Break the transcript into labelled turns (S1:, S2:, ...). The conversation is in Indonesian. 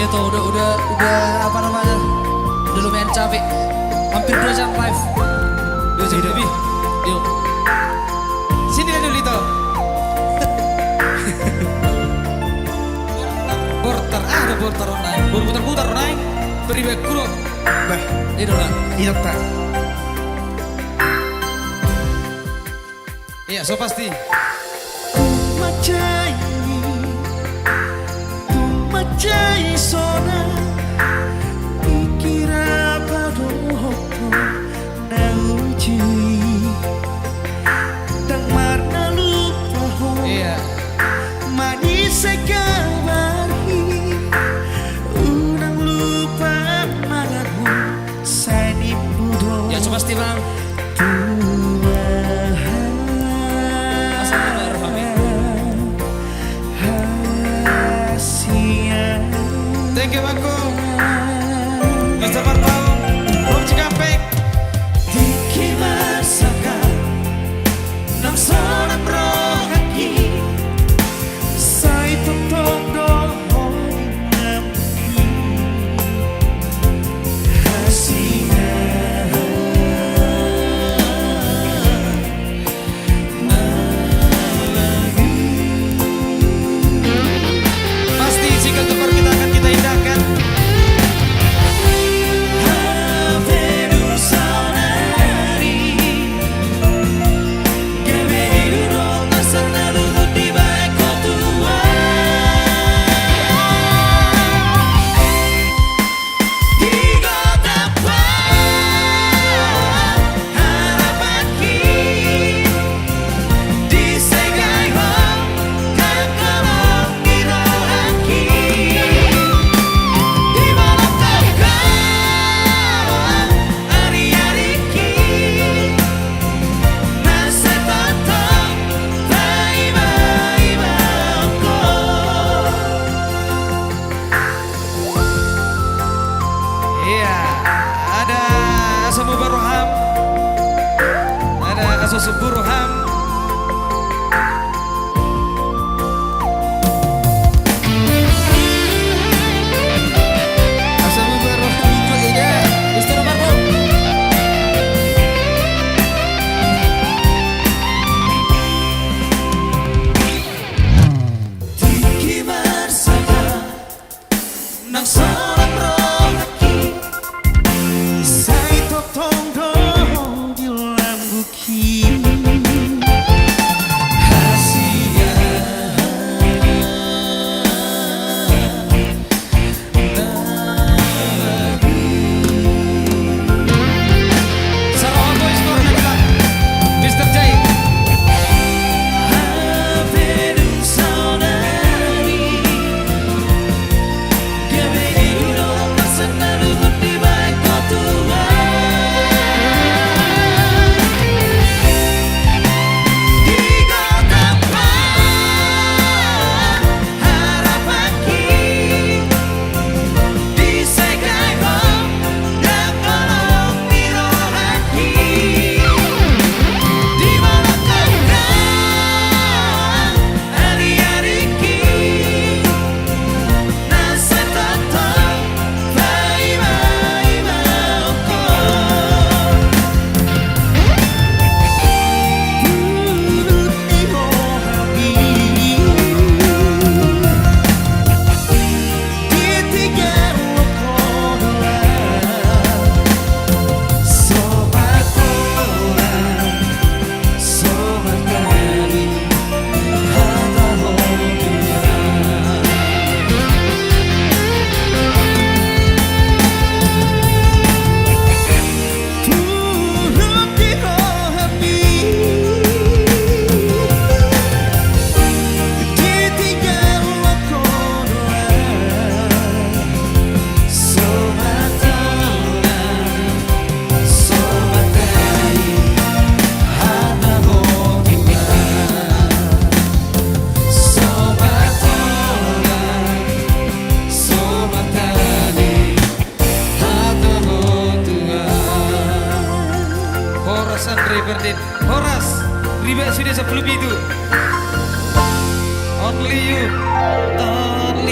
S1: tuh udah apa namanya? Udah lumayan capek. Hampir 2 jam live. 2 jam lebih. Yuk. Sini dulu itu. Bortar, ada bortar online. Berputar-putar online. Beribek kulo. Bah, itu lah. Iya tak. Iya, so pasti.
S2: Macai sona ikira padohoko nauji dan marna lupa ho manis sekali unang lupa mangahu sani budo
S1: Ya, so pasti bang.
S2: Thank you Bangku Mr. Partau Om Cikampek Diki masakan Nang sonang rohaki Sai totong dohong nampi Hasia Pasti jika tukar kita akan kita indahkan. Suburuham Asal Buruham itu ide Mr. Marco Tiki bersama Nang solang rohaki Sai totong doh di lambuki Horas, ribet sudah sebelum itu. Only you, only